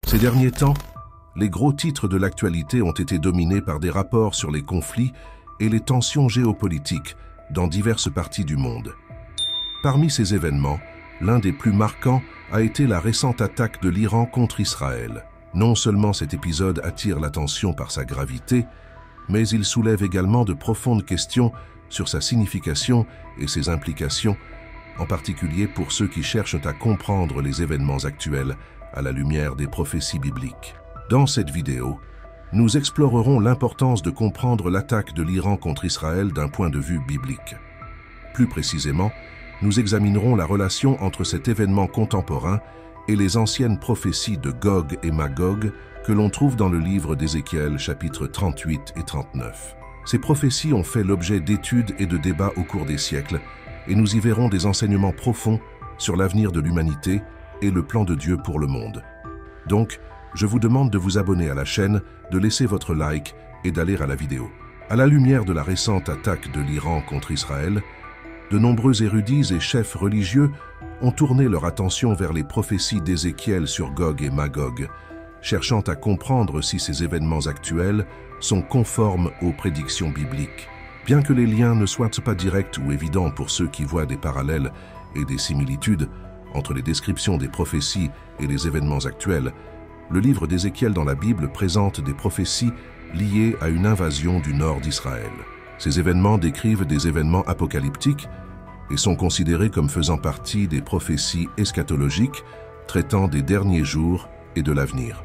Ces derniers temps, les gros titres de l'actualité ont été dominés par des rapports sur les conflits et les tensions géopolitiques dans diverses parties du monde. Parmi ces événements, l'un des plus marquants a été la récente attaque de l'Iran contre Israël. Non seulement cet épisode attire l'attention par sa gravité, mais il soulève également de profondes questions sur sa signification et ses implications, en particulier pour ceux qui cherchent à comprendre les événements actuels à la lumière des prophéties bibliques. Dans cette vidéo, nous explorerons l'importance de comprendre l'attaque de l'Iran contre Israël d'un point de vue biblique. Plus précisément, nous examinerons la relation entre cet événement contemporain et les anciennes prophéties de Gog et Magog que l'on trouve dans le livre d'Ézéchiel, chapitres 38 et 39. Ces prophéties ont fait l'objet d'études et de débats au cours des siècles, et nous y verrons des enseignements profonds sur l'avenir de l'humanité et le plan de Dieu pour le monde. Donc, je vous demande de vous abonner à la chaîne, de laisser votre like et d'aller à la vidéo. À la lumière de la récente attaque de l'Iran contre Israël, de nombreux érudits et chefs religieux ont tourné leur attention vers les prophéties d'Ézéchiel sur Gog et Magog, cherchant à comprendre si ces événements actuels sont conformes aux prédictions bibliques. Bien que les liens ne soient pas directs ou évidents pour ceux qui voient des parallèles et des similitudes entre les descriptions des prophéties et les événements actuels, le livre d'Ézéchiel dans la Bible présente des prophéties liées à une invasion du nord d'Israël. Ces événements décrivent des événements apocalyptiques et sont considérés comme faisant partie des prophéties eschatologiques traitant des derniers jours et de l'avenir.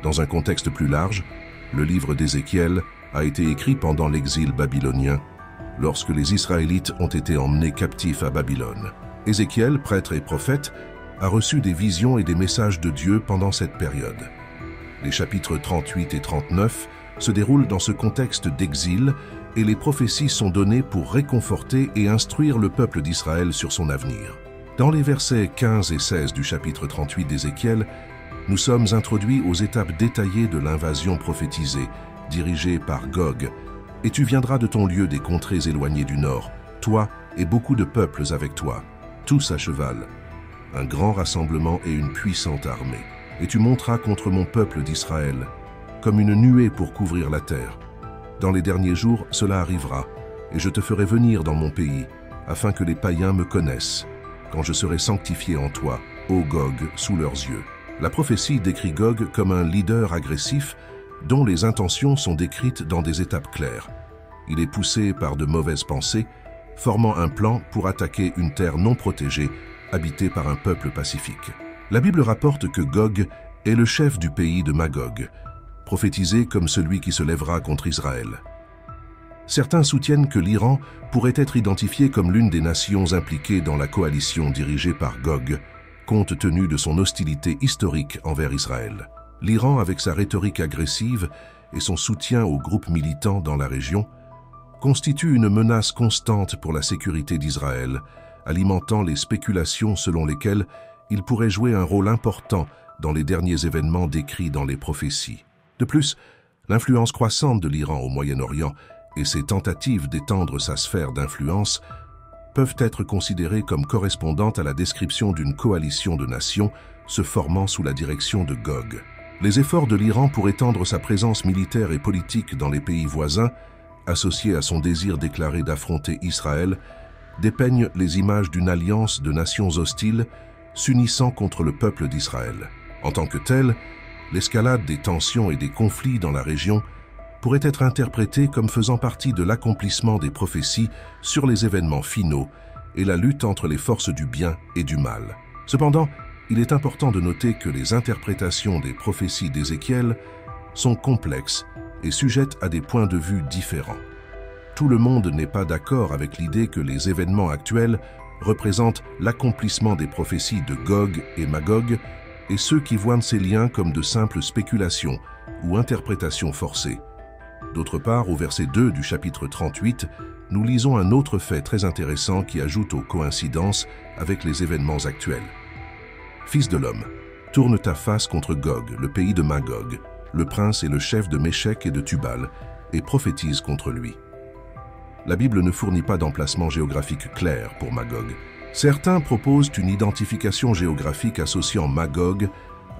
Dans un contexte plus large, le livre d'Ézéchiel a été écrit pendant l'exil babylonien, lorsque les Israélites ont été emmenés captifs à Babylone. Ézéchiel, prêtre et prophète, a reçu des visions et des messages de Dieu pendant cette période. Les chapitres 38 et 39 se déroulent dans ce contexte d'exil et les prophéties sont données pour réconforter et instruire le peuple d'Israël sur son avenir. Dans les versets 15 et 16 du chapitre 38 d'Ézéchiel, nous sommes introduits aux étapes détaillées de l'invasion prophétisée, dirigée par Gog. « Et tu viendras de ton lieu des contrées éloignées du nord, toi et beaucoup de peuples avec toi, tous à cheval, un grand rassemblement et une puissante armée. Et tu monteras contre mon peuple d'Israël, comme une nuée pour couvrir la terre. Dans les derniers jours, cela arrivera, et je te ferai venir dans mon pays, afin que les païens me connaissent, quand je serai sanctifié en toi, ô Gog, sous leurs yeux. » La prophétie décrit Gog comme un leader agressif dont les intentions sont décrites dans des étapes claires. Il est poussé par de mauvaises pensées, formant un plan pour attaquer une terre non protégée, habitée par un peuple pacifique. La Bible rapporte que Gog est le chef du pays de Magog, prophétisé comme celui qui se lèvera contre Israël. Certains soutiennent que l'Iran pourrait être identifié comme l'une des nations impliquées dans la coalition dirigée par Gog, compte tenu de son hostilité historique envers Israël. L'Iran, avec sa rhétorique agressive et son soutien aux groupes militants dans la région, constitue une menace constante pour la sécurité d'Israël, alimentant les spéculations selon lesquelles il pourrait jouer un rôle important dans les derniers événements décrits dans les prophéties. De plus, l'influence croissante de l'Iran au Moyen-Orient et ses tentatives d'étendre sa sphère d'influence peuvent être considérées comme correspondant à la description d'une coalition de nations se formant sous la direction de Gog. Les efforts de l'Iran pour étendre sa présence militaire et politique dans les pays voisins, associés à son désir déclaré d'affronter Israël, dépeignent les images d'une alliance de nations hostiles s'unissant contre le peuple d'Israël. En tant que telle, l'escalade des tensions et des conflits dans la région pourrait être interprétée comme faisant partie de l'accomplissement des prophéties sur les événements finaux et la lutte entre les forces du bien et du mal. Cependant, il est important de noter que les interprétations des prophéties d'Ézéchiel sont complexes et sujettes à des points de vue différents. Tout le monde n'est pas d'accord avec l'idée que les événements actuels représentent l'accomplissement des prophéties de Gog et Magog et ceux qui voient ces liens comme de simples spéculations ou interprétations forcées. D'autre part, au verset 2 du chapitre 38, nous lisons un autre fait très intéressant qui ajoute aux coïncidences avec les événements actuels. « Fils de l'homme, tourne ta face contre Gog, le pays de Magog, le prince et le chef de Méchec et de Tubal, et prophétise contre lui. » La Bible ne fournit pas d'emplacement géographique clair pour Magog. Certains proposent une identification géographique associant Magog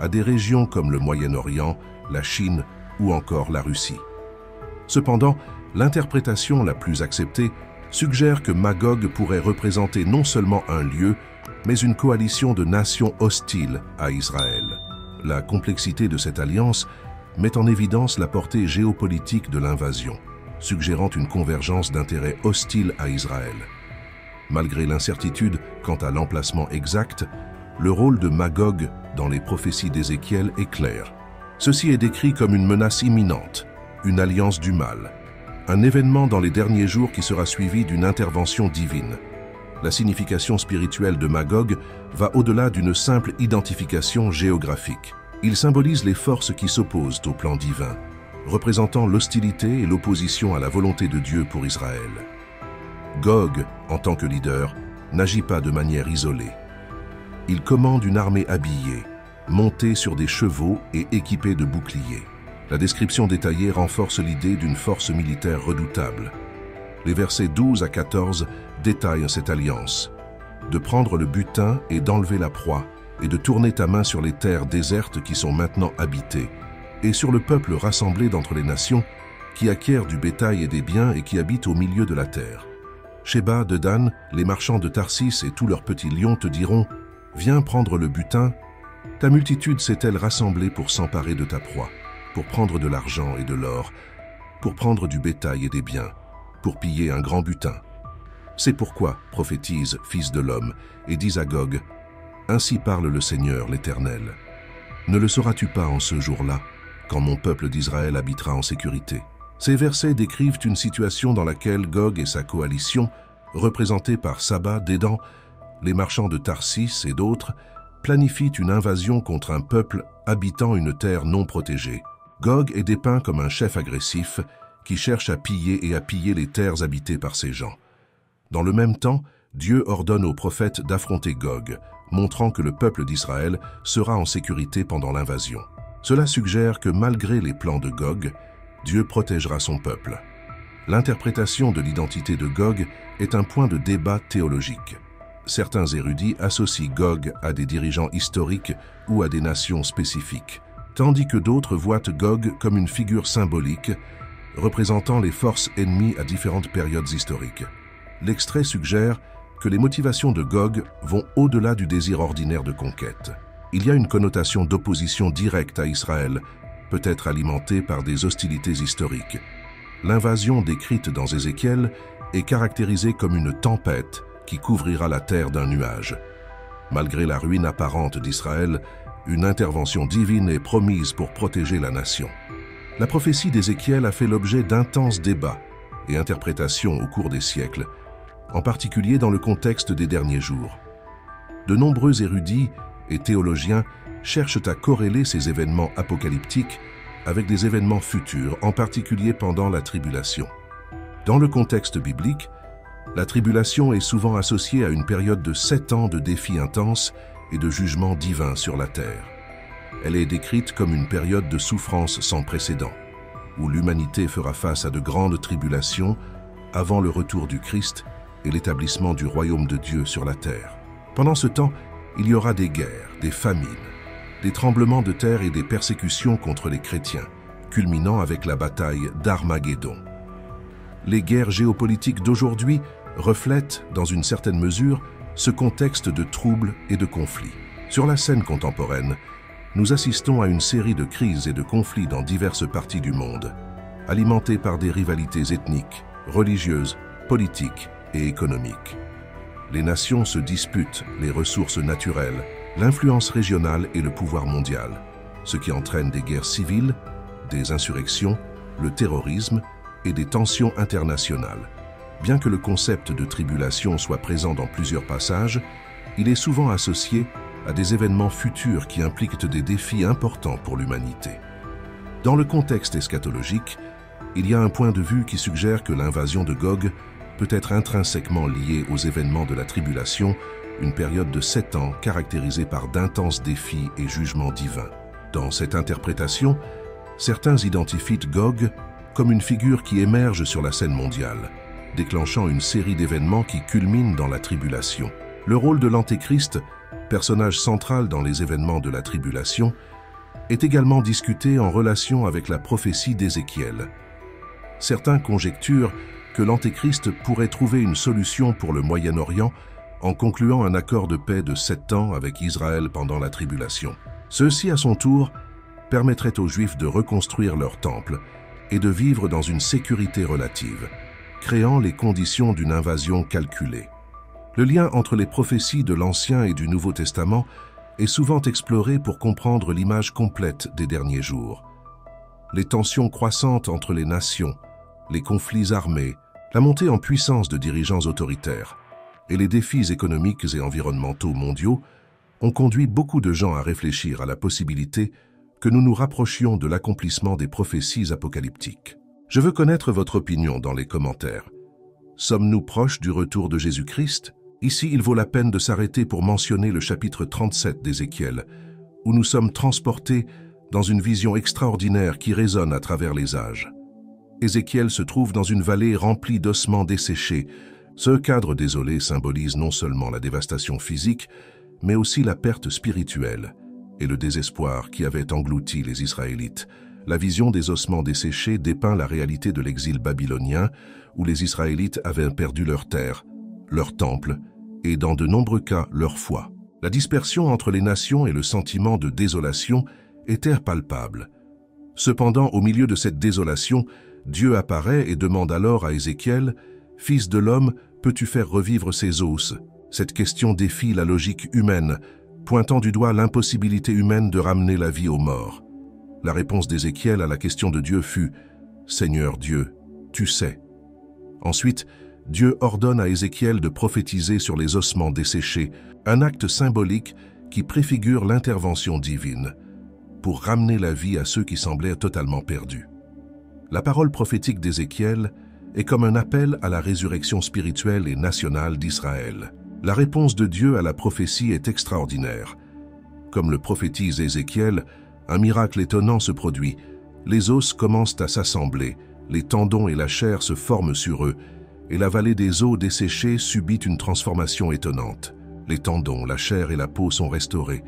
à des régions comme le Moyen-Orient, la Chine ou encore la Russie. Cependant, l'interprétation la plus acceptée suggère que Magog pourrait représenter non seulement un lieu, mais une coalition de nations hostiles à Israël. La complexité de cette alliance met en évidence la portée géopolitique de l'invasion, suggérant une convergence d'intérêts hostiles à Israël. Malgré l'incertitude quant à l'emplacement exact, le rôle de Magog dans les prophéties d'Ézéchiel est clair. Ceci est décrit comme une menace imminente, une alliance du mal, un événement dans les derniers jours qui sera suivi d'une intervention divine. La signification spirituelle de Magog va au-delà d'une simple identification géographique. Il symbolise les forces qui s'opposent au plan divin, représentant l'hostilité et l'opposition à la volonté de Dieu pour Israël. Gog, en tant que leader, n'agit pas de manière isolée. Il commande une armée habillée, montée sur des chevaux et équipée de boucliers. La description détaillée renforce l'idée d'une force militaire redoutable. Les versets 12 à 14 détaillent cette alliance. De prendre le butin et d'enlever la proie, et de tourner ta main sur les terres désertes qui sont maintenant habitées, et sur le peuple rassemblé d'entre les nations, qui acquiert du bétail et des biens et qui habite au milieu de la terre. Sheba, Dedan, les marchands de Tarsis et tous leurs petits lions te diront « Viens prendre le butin ». Ta multitude s'est-elle rassemblée pour s'emparer de ta proie, pour prendre de l'argent et de l'or, pour prendre du bétail et des biens, pour piller un grand butin. C'est pourquoi, prophétise, fils de l'homme, et dis à Gog, « Ainsi parle le Seigneur, l'Éternel. Ne le sauras-tu pas en ce jour-là, quand mon peuple d'Israël habitera en sécurité ?» Ces versets décrivent une situation dans laquelle Gog et sa coalition, représentés par Saba, Dédan, les marchands de Tarsis et d'autres, planifient une invasion contre un peuple habitant une terre non protégée. Gog est dépeint comme un chef agressif qui cherche à piller et à piller les terres habitées par ces gens. Dans le même temps, Dieu ordonne aux prophètes d'affronter Gog, montrant que le peuple d'Israël sera en sécurité pendant l'invasion. Cela suggère que malgré les plans de Gog, Dieu protégera son peuple. L'interprétation de l'identité de Gog est un point de débat théologique. Certains érudits associent Gog à des dirigeants historiques ou à des nations spécifiques, tandis que d'autres voient Gog comme une figure symbolique représentant les forces ennemies à différentes périodes historiques. L'extrait suggère que les motivations de Gog vont au-delà du désir ordinaire de conquête. Il y a une connotation d'opposition directe à Israël, peut-être alimentée par des hostilités historiques. L'invasion décrite dans Ézéchiel est caractérisée comme une tempête qui couvrira la terre d'un nuage. Malgré la ruine apparente d'Israël, une intervention divine est promise pour protéger la nation. La prophétie d'Ézéchiel a fait l'objet d'intenses débats et interprétations au cours des siècles, en particulier dans le contexte des derniers jours. De nombreux érudits et théologiens cherchent à corréler ces événements apocalyptiques avec des événements futurs, en particulier pendant la tribulation. Dans le contexte biblique, la tribulation est souvent associée à une période de 7 ans de défis intenses et de jugement divin sur la terre. Elle est décrite comme une période de souffrance sans précédent, où l'humanité fera face à de grandes tribulations avant le retour du Christ et l'établissement du royaume de Dieu sur la terre. Pendant ce temps, il y aura des guerres, des famines, des tremblements de terre et des persécutions contre les chrétiens, culminant avec la bataille d'Armageddon. Les guerres géopolitiques d'aujourd'hui reflètent, dans une certaine mesure, ce contexte de troubles et de conflits. Sur la scène contemporaine, nous assistons à une série de crises et de conflits dans diverses parties du monde, alimentés par des rivalités ethniques, religieuses, politiques et économiques. Les nations se disputent les ressources naturelles, l'influence régionale et le pouvoir mondial, ce qui entraîne des guerres civiles, des insurrections, le terrorisme et des tensions internationales. Bien que le concept de tribulation soit présent dans plusieurs passages, il est souvent associé à des événements futurs qui impliquent des défis importants pour l'humanité. Dans le contexte eschatologique, il y a un point de vue qui suggère que l'invasion de Gog peut être intrinsèquement liée aux événements de la tribulation, une période de 7 ans caractérisée par d'intenses défis et jugements divins. Dans cette interprétation, certains identifient Gog comme une figure qui émerge sur la scène mondiale, déclenchant une série d'événements qui culminent dans la tribulation. Le rôle de l'Antéchrist, personnage central dans les événements de la tribulation, est également discutée en relation avec la prophétie d'Ézéchiel. Certains conjecturent que l'Antéchrist pourrait trouver une solution pour le Moyen-Orient en concluant un accord de paix de 7 ans avec Israël pendant la tribulation. Ceci, à son tour, permettrait aux Juifs de reconstruire leur temple et de vivre dans une sécurité relative, créant les conditions d'une invasion calculée. Le lien entre les prophéties de l'Ancien et du Nouveau Testament est souvent exploré pour comprendre l'image complète des derniers jours. Les tensions croissantes entre les nations, les conflits armés, la montée en puissance de dirigeants autoritaires et les défis économiques et environnementaux mondiaux ont conduit beaucoup de gens à réfléchir à la possibilité que nous nous rapprochions de l'accomplissement des prophéties apocalyptiques. Je veux connaître votre opinion dans les commentaires. Sommes-nous proches du retour de Jésus-Christ? Ici, il vaut la peine de s'arrêter pour mentionner le chapitre 37 d'Ézéchiel, où nous sommes transportés dans une vision extraordinaire qui résonne à travers les âges. Ézéchiel se trouve dans une vallée remplie d'ossements desséchés. Ce cadre désolé symbolise non seulement la dévastation physique, mais aussi la perte spirituelle et le désespoir qui avait englouti les Israélites. La vision des ossements desséchés dépeint la réalité de l'exil babylonien, où les Israélites avaient perdu leur terre, leur temple, et dans de nombreux cas leur foi. La dispersion entre les nations et le sentiment de désolation étaient palpables. Cependant, au milieu de cette désolation, Dieu apparaît et demande alors à Ézéchiel « Fils de l'homme, peux-tu faire revivre ces os ?» Cette question défie la logique humaine, pointant du doigt l'impossibilité humaine de ramener la vie aux morts. La réponse d'Ézéchiel à la question de Dieu fut « Seigneur Dieu, tu sais ». Ensuite, Dieu ordonne à Ézéchiel de prophétiser sur les ossements desséchés, un acte symbolique qui préfigure l'intervention divine, pour ramener la vie à ceux qui semblaient totalement perdus. La parole prophétique d'Ézéchiel est comme un appel à la résurrection spirituelle et nationale d'Israël. La réponse de Dieu à la prophétie est extraordinaire. Comme le prophétise Ézéchiel, un miracle étonnant se produit. Les os commencent à s'assembler, les tendons et la chair se forment sur eux, et la vallée des os desséchés subit une transformation étonnante. Les tendons, la chair et la peau sont restaurés,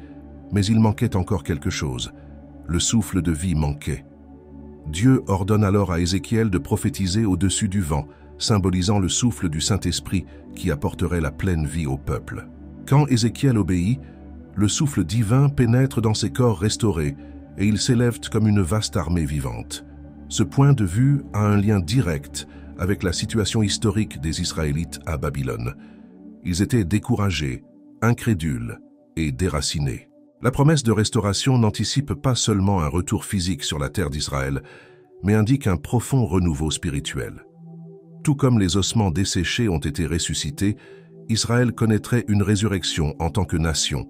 mais il manquait encore quelque chose. Le souffle de vie manquait. Dieu ordonne alors à Ézéchiel de prophétiser au-dessus du vent, symbolisant le souffle du Saint-Esprit qui apporterait la pleine vie au peuple. Quand Ézéchiel obéit, le souffle divin pénètre dans ses corps restaurés et ils s'élèvent comme une vaste armée vivante. Ce point de vue a un lien direct avec la situation historique des Israélites à Babylone. Ils étaient découragés, incrédules et déracinés. La promesse de restauration n'anticipe pas seulement un retour physique sur la terre d'Israël, mais indique un profond renouveau spirituel. Tout comme les ossements desséchés ont été ressuscités, Israël connaîtrait une résurrection en tant que nation,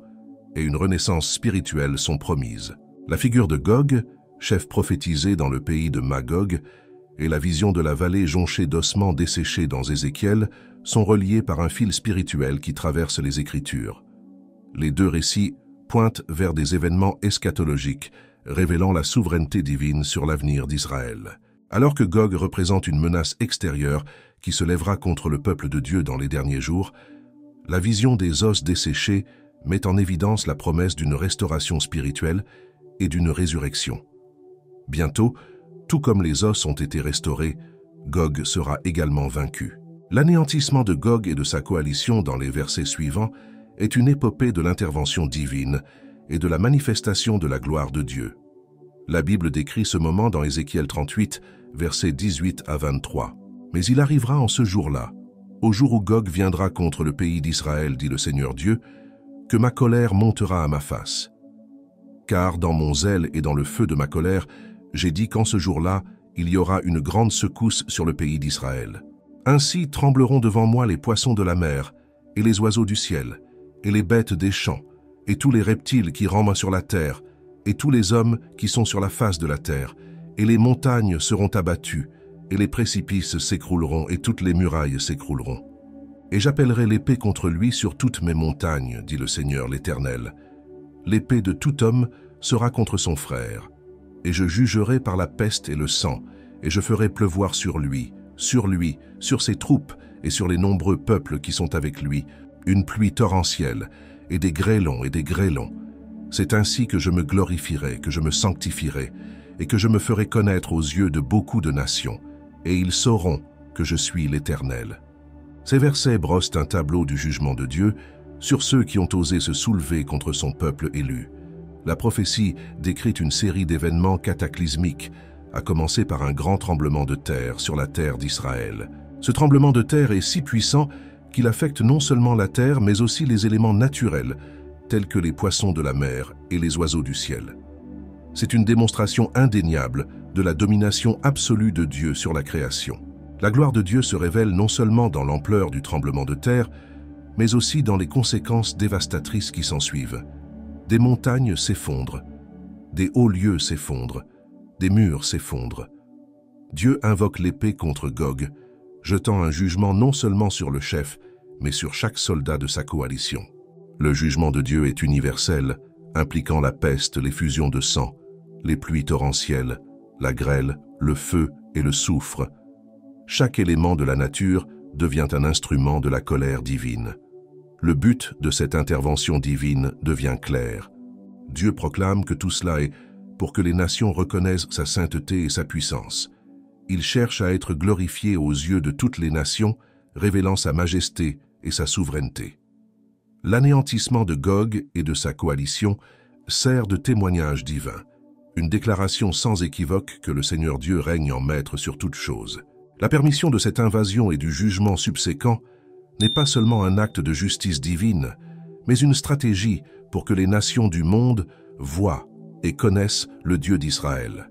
et une renaissance spirituelle sont promises. La figure de Gog, chef prophétisé dans le pays de Magog, et la vision de la vallée jonchée d'ossements desséchés dans Ézéchiel sont reliés par un fil spirituel qui traverse les Écritures. Les deux récits pointent vers des événements eschatologiques, révélant la souveraineté divine sur l'avenir d'Israël. Alors que Gog représente une menace extérieure qui se lèvera contre le peuple de Dieu dans les derniers jours, la vision des os desséchés met en évidence la promesse d'une restauration spirituelle et d'une résurrection. Bientôt, tout comme les os ont été restaurés, Gog sera également vaincu. L'anéantissement de Gog et de sa coalition dans les versets suivants est une épopée de l'intervention divine et de la manifestation de la gloire de Dieu. La Bible décrit ce moment dans Ézéchiel 38, versets 18 à 23. « Mais il arrivera en ce jour-là, au jour où Gog viendra contre le pays d'Israël, dit le Seigneur Dieu, que ma colère montera à ma face. Car dans mon zèle et dans le feu de ma colère, j'ai dit qu'en ce jour-là, il y aura une grande secousse sur le pays d'Israël. Ainsi trembleront devant moi les poissons de la mer, et les oiseaux du ciel, et les bêtes des champs, et tous les reptiles qui rampent sur la terre, et tous les hommes qui sont sur la face de la terre, et les montagnes seront abattues, et les précipices s'écrouleront, et toutes les murailles s'écrouleront. Et j'appellerai l'épée contre lui sur toutes mes montagnes, dit le Seigneur l'Éternel. L'épée de tout homme sera contre son frère, et je jugerai par la peste et le sang, et je ferai pleuvoir sur lui, sur ses troupes et sur les nombreux peuples qui sont avec lui, une pluie torrentielle, et des grêlons, C'est ainsi que je me glorifierai, que je me sanctifierai, et que je me ferai connaître aux yeux de beaucoup de nations, et ils sauront que je suis l'Éternel. » Ces versets brossent un tableau du jugement de Dieu sur ceux qui ont osé se soulever contre son peuple élu. La prophétie décrit une série d'événements cataclysmiques, à commencer par un grand tremblement de terre sur la terre d'Israël. Ce tremblement de terre est si puissant qu'il affecte non seulement la terre, mais aussi les éléments naturels, tels que les poissons de la mer et les oiseaux du ciel. C'est une démonstration indéniable de la domination absolue de Dieu sur la création. La gloire de Dieu se révèle non seulement dans l'ampleur du tremblement de terre, mais aussi dans les conséquences dévastatrices qui s'ensuivent. Des montagnes s'effondrent, des hauts lieux s'effondrent, des murs s'effondrent. Dieu invoque l'épée contre Gog, jetant un jugement non seulement sur le chef, mais sur chaque soldat de sa coalition. Le jugement de Dieu est universel, impliquant la peste, l'effusion de sang, les pluies torrentielles, la grêle, le feu et le soufre. Chaque élément de la nature devient un instrument de la colère divine. Le but de cette intervention divine devient clair. Dieu proclame que tout cela est pour que les nations reconnaissent sa sainteté et sa puissance. Il cherche à être glorifié aux yeux de toutes les nations, révélant sa majesté et sa souveraineté. L'anéantissement de Gog et de sa coalition sert de témoignage divin, une déclaration sans équivoque que le Seigneur Dieu règne en maître sur toutes choses. La permission de cette invasion et du jugement subséquent n'est pas seulement un acte de justice divine, mais une stratégie pour que les nations du monde voient et connaissent le Dieu d'Israël.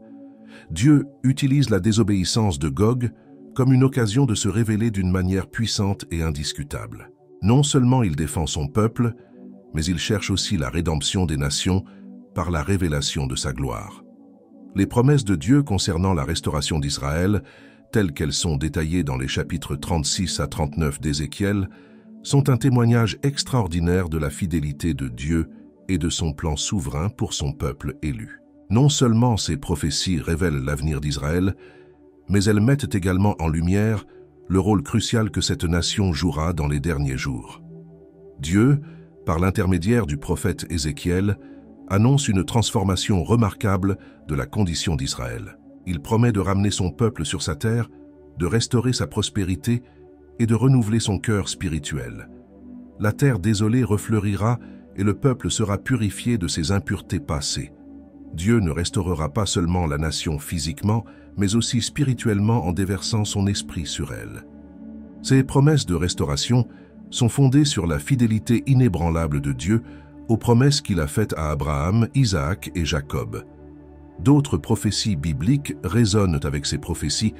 Dieu utilise la désobéissance de Gog comme une occasion de se révéler d'une manière puissante et indiscutable. Non seulement il défend son peuple, mais il cherche aussi la rédemption des nations par la révélation de sa gloire. Les promesses de Dieu concernant la restauration d'Israël, telles qu'elles sont détaillées dans les chapitres 36 à 39 d'Ézéchiel, sont un témoignage extraordinaire de la fidélité de Dieu et de son plan souverain pour son peuple élu. Non seulement ces prophéties révèlent l'avenir d'Israël, mais elles mettent également en lumière le rôle crucial que cette nation jouera dans les derniers jours. Dieu, par l'intermédiaire du prophète Ézéchiel, annonce une transformation remarquable de la condition d'Israël. Il promet de ramener son peuple sur sa terre, de restaurer sa prospérité et de renouveler son cœur spirituel. La terre désolée refleurira et le peuple sera purifié de ses impuretés passées. Dieu ne restaurera pas seulement la nation physiquement, mais aussi spirituellement en déversant son esprit sur elle. Ces promesses de restauration sont fondées sur la fidélité inébranlable de Dieu aux promesses qu'il a faites à Abraham, Isaac et Jacob. D'autres prophéties bibliques résonnent avec ces prophéties,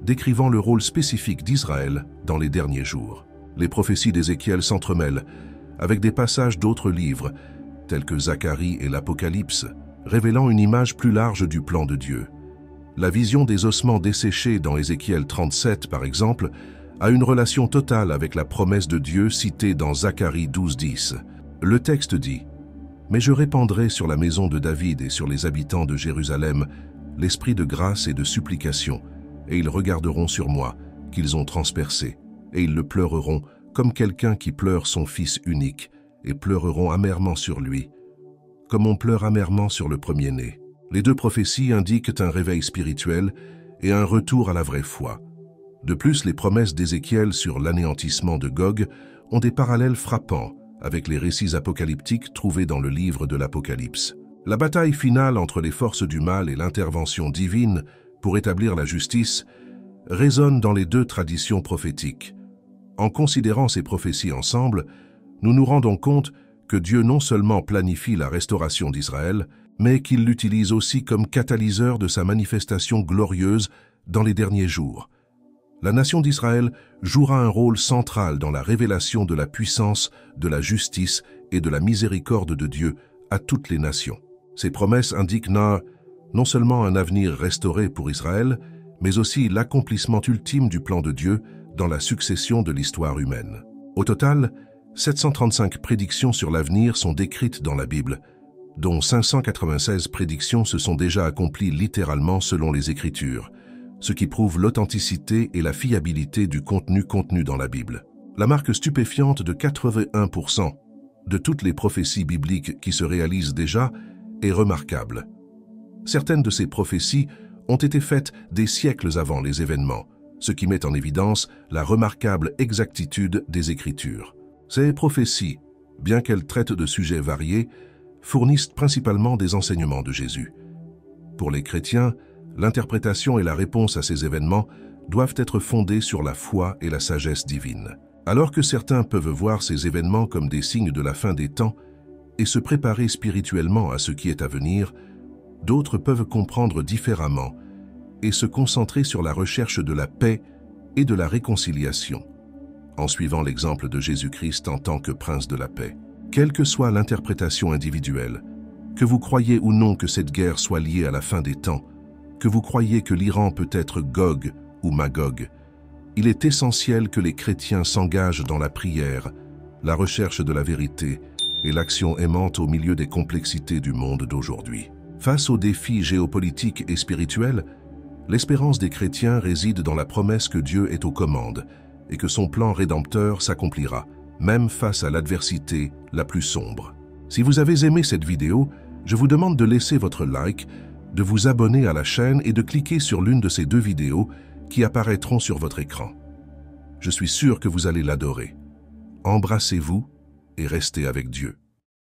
décrivant le rôle spécifique d'Israël dans les derniers jours. Les prophéties d'Ézéchiel s'entremêlent avec des passages d'autres livres, tels que Zacharie et l'Apocalypse, révélant une image plus large du plan de Dieu. La vision des ossements desséchés dans Ézéchiel 37, par exemple, a une relation totale avec la promesse de Dieu citée dans Zacharie 12:10. Le texte dit « Mais je répandrai sur la maison de David et sur les habitants de Jérusalem l'esprit de grâce et de supplication, et ils regarderont sur moi, qu'ils ont transpercé, et ils le pleureront comme quelqu'un qui pleure son fils unique, et pleureront amèrement sur lui, comme on pleure amèrement sur le premier-né. » Les deux prophéties indiquent un réveil spirituel et un retour à la vraie foi. De plus, les promesses d'Ézéchiel sur l'anéantissement de Gog ont des parallèles frappants avec les récits apocalyptiques trouvés dans le livre de l'Apocalypse. La bataille finale entre les forces du mal et l'intervention divine pour établir la justice résonne dans les deux traditions prophétiques. En considérant ces prophéties ensemble, nous nous rendons compte que Dieu non seulement planifie la restauration d'Israël, mais qu'il l'utilise aussi comme catalyseur de sa manifestation glorieuse dans les derniers jours. La nation d'Israël jouera un rôle central dans la révélation de la puissance, de la justice et de la miséricorde de Dieu à toutes les nations. Ces promesses indiquent non seulement un avenir restauré pour Israël, mais aussi l'accomplissement ultime du plan de Dieu dans la succession de l'histoire humaine. Au total, 735 prédictions sur l'avenir sont décrites dans la Bible, dont 596 prédictions se sont déjà accomplies littéralement selon les Écritures, ce qui prouve l'authenticité et la fiabilité du contenu contenu dans la Bible. La marque stupéfiante de 81% de toutes les prophéties bibliques qui se réalisent déjà est remarquable. Certaines de ces prophéties ont été faites des siècles avant les événements, ce qui met en évidence la remarquable exactitude des Écritures. Ces prophéties, bien qu'elles traitent de sujets variés, fournissent principalement des enseignements de Jésus. Pour les chrétiens, l'interprétation et la réponse à ces événements doivent être fondées sur la foi et la sagesse divine. Alors que certains peuvent voir ces événements comme des signes de la fin des temps et se préparer spirituellement à ce qui est à venir, d'autres peuvent comprendre différemment et se concentrer sur la recherche de la paix et de la réconciliation, en suivant l'exemple de Jésus-Christ en tant que prince de la paix. Quelle que soit l'interprétation individuelle, que vous croyez ou non que cette guerre soit liée à la fin des temps, que vous croyez que l'Iran peut être Gog ou Magog, il est essentiel que les chrétiens s'engagent dans la prière, la recherche de la vérité et l'action aimante au milieu des complexités du monde d'aujourd'hui. Face aux défis géopolitiques et spirituels, l'espérance des chrétiens réside dans la promesse que Dieu est aux commandes et que son plan rédempteur s'accomplira, même face à l'adversité la plus sombre. Si vous avez aimé cette vidéo, je vous demande de laisser votre like, de vous abonner à la chaîne et de cliquer sur l'une de ces 2 vidéos qui apparaîtront sur votre écran. Je suis sûr que vous allez l'adorer. Embrassez-vous et restez avec Dieu.